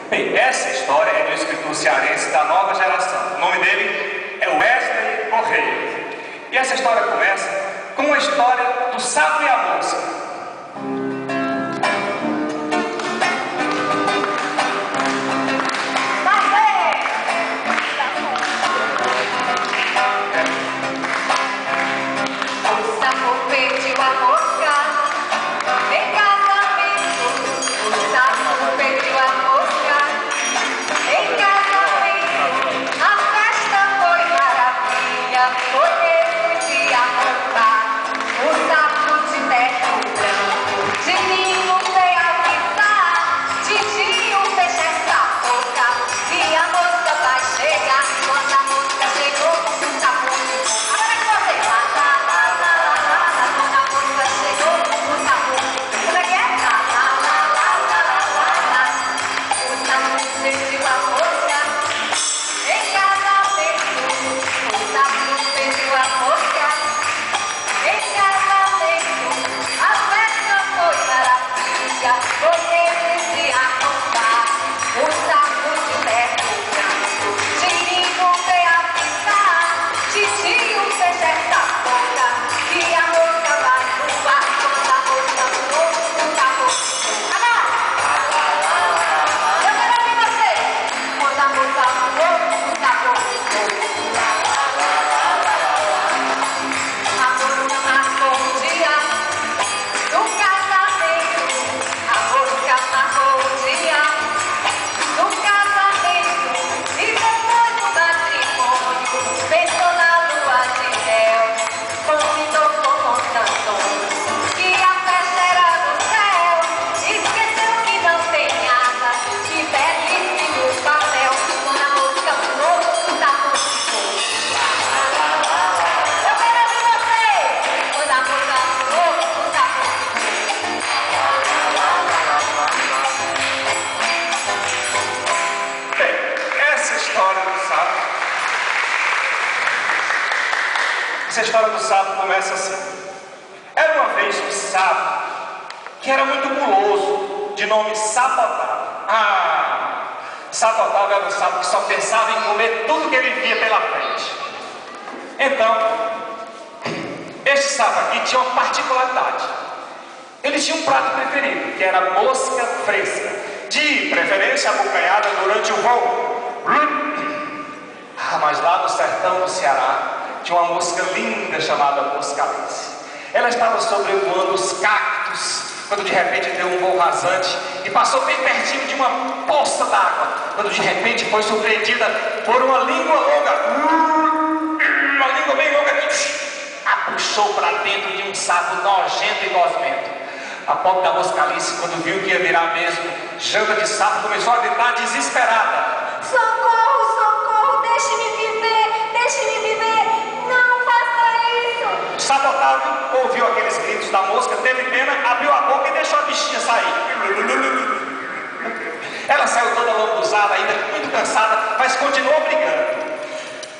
Bem, essa história é do escritor cearense da nova geração. O nome dele é Wesley Correia. E essa história começa com a história do sapo e a mosca. Essa história do sapo começa assim. Era uma vez um sapo que era muito guloso, de nome Sapo Otávio. Sapo Otávio era um sapo que só pensava em comer tudo que ele via pela frente. Então, este sapo aqui tinha uma particularidade. Ele tinha um prato preferido, que era mosca fresca, de preferência abocanhada durante o voo. Mas lá no sertão do Ceará tinha uma mosca linda chamada moscalice. Ela estava sobrevoando os cactos quando de repente deu um voo rasante e passou bem pertinho de uma poça d'água, quando de repente foi surpreendida por uma língua longa, uma língua bem longa que a puxou para dentro de um sapo nojento e gosmento. A pobre da moscalice, quando viu que ia virar mesmo janta de sapo, começou a gritar desesperada: socorro, socorro, deixe-me viver, deixe-me viver, não faça isso. O Sapo Otávio ouviu aqueles gritos da mosca, teve pena, abriu a boca e deixou a bichinha sair. Ela saiu toda lambuzada, ainda muito cansada, mas continuou brigando.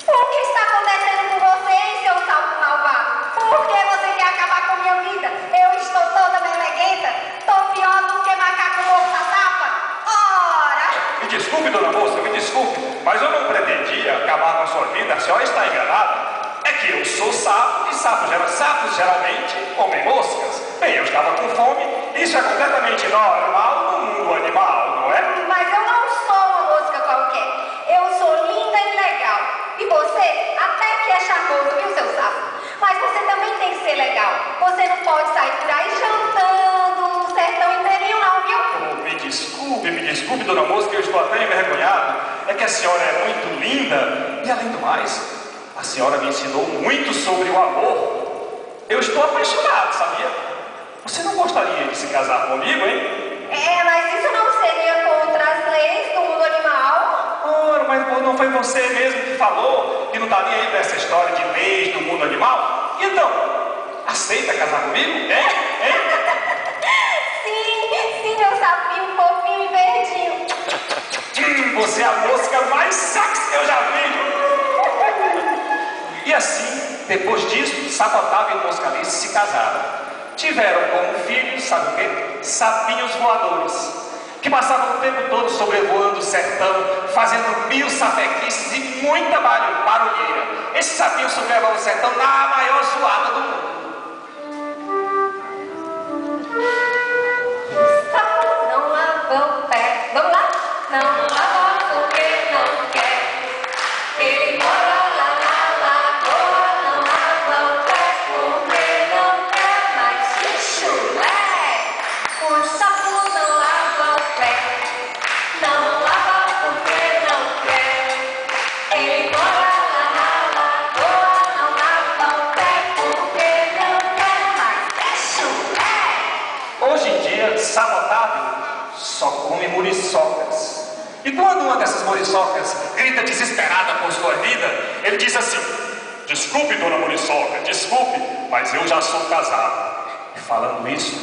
O que está acontecendo com você, hein, seu sapo malvado? Por que você quer acabar com minha vida? Eu estou toda meleguenta, estou pior do que macaco morto na tapa. Ora! Me desculpe, dona moça, me desculpe, mas eu não pretendia acabar com a sua vida, a senhora está enganada. É que eu sou sapo e sapos geralmente comem moscas. Bem, eu estava com fome, isso é completamente normal no mundo animal, não é? Mas eu não sou uma mosca qualquer, eu sou linda e legal. E você até que é charmoso, viu, seu sapo? Mas você também tem que ser legal. Você não pode sair por aí jantando no sertão inteirinho não, viu? Oh, me desculpe, dona moça, que eu estou até envergonhado. É que a senhora é muito linda e, além do mais, a senhora me ensinou muito sobre o amor. Eu estou apaixonado, sabia? Você não gostaria de se casar comigo, hein? Mas isso não seria contra as leis do mundo animal? Ora, mas não foi você mesmo que falou que não está nem aí para essa história de leis do mundo animal? Então, aceita casar comigo, hein? Sim, meu sapinho fofinho e verdinho. Você é a mosca mais sexy que eu já vi. E assim, depois disso, Sapo Otávio e Moscalice se casaram. Tiveram como filhos, sabe o quê? Sapinhos voadores, que passavam o tempo todo sobrevoando o sertão, fazendo mil sapequices e muita barulheira. Esse sapinho sobrevoa o sertão na maior zoada do mundo. Sapo não lava o pé. Vamos lá? Não lava porque não quer. Ele mora lá na lagoa. Não lava o pé porque não quer. Mas que chulé! O sapo não lava o pé. Não lava porque não quer. Ele mora lá na lagoa. Não lava o pé porque não quer. Mas que chulé! Hoje em dia, Sapo Otávio só come muriçocas. E quando uma dessas muriçocas grita desesperada por sua vida, ele diz assim: desculpe, dona muriçoca, desculpe, mas eu já sou casado. E falando isso,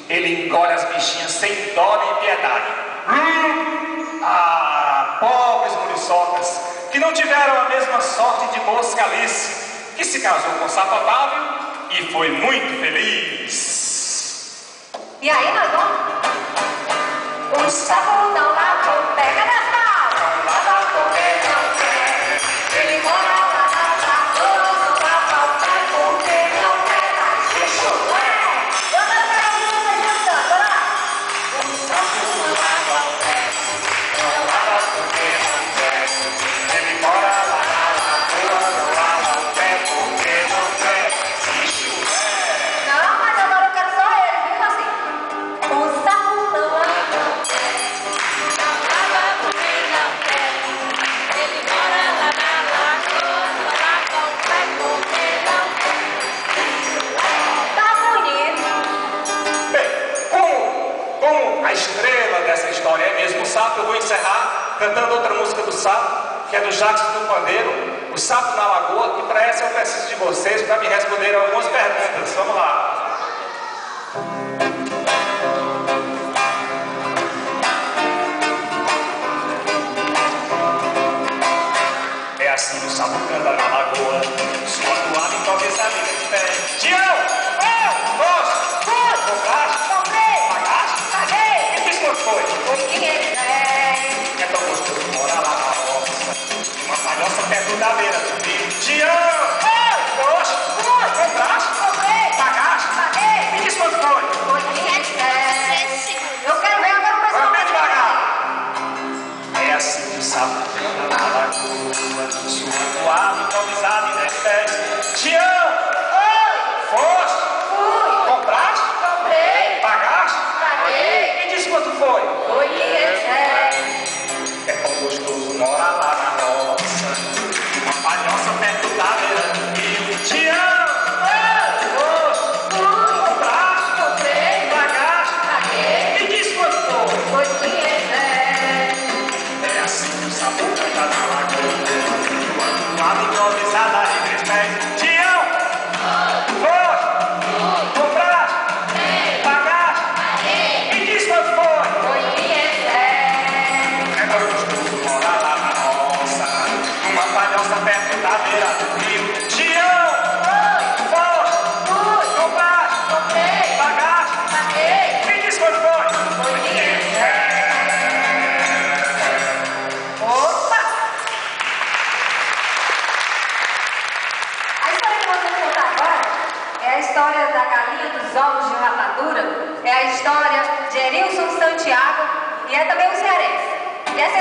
ele engole as bichinhas sem dó nem piedade. Ah, pobres muriçocas, que não tiveram a mesma sorte de Mosca Alice, que se casou com Sapo Otávio e foi muito feliz. E aí nós vamos? O sapo não lava o pé, cadê as palmas? Não lava porque não quer. Ele mora lá na lagoa, não lava o pé porque não quer. Mas que chulé! Eu não quero música cantando, olha lá. O sapo não lava o pé, Não lava porque não quer. Ele mora lá na lagoa, não lava o pé porque não quer. Que chulé! não, mas agora eu quero só ele, viu assim? O sapo não lava o pé, não lava porque não quer. Ele mora lá na lagoa, não lava o pé porque não quer. Tá bonito. Bem, como a estrela dessa história é mesmo o sapo, eu vou encerrar cantando outra música do sapo, que é do Jackson do Pandeiro, O Sapo na Lagoa, e para essa eu preciso de vocês para me responder algumas perguntas. Vamos lá. É assim que o sapo canta na lagoa, sua toada improvisada em pé. Tião! Nossa! Compraste? Comprei, Pagaste? paguei, E que quanto foi? foi 500 reais. É tão gostoso morar lá na roça, uma palhoça perto da beira do rio. Tião! Poxa! Compraste? Comprei, Pagaste? paguei, Me diz quanto foi? foi 500 reais. Eu quero ver agora o pessoal. Vai bem devagar. É assim que o sapo canta na lagoa, sua toada improvisada em 10 pés. Tião! Foste? Fui, Compraste? comprei, Pagaste? paguei, Me diz quanto foi? foi 500 reais. É tão gostoso morar lá na roça, uma palhoça perto da beira do rio. Tião! Foste? Fui, Compraste? comprei, Pagaste? paguei, Me diz quanto foi? foi 500 reais. É assim que o sapo canta na lagoa, uma improvisada em 10 pés. Tião! Foste? Compraste? Pagaste? Me diz quanto foi? Foi 500 reais. É tão gostoso morar lá na roça, uma palhoça perto da beira do rio. Tião! Foste? Fui, Compraste? comprei, Pagaste? paguei, Me diz quanto foi? foi 500 reais. Opa! A história que eu vou contar agora é a história da galinha dos ovos de rapadura, é a história de Erilson Santiago e é também um cearense. E essa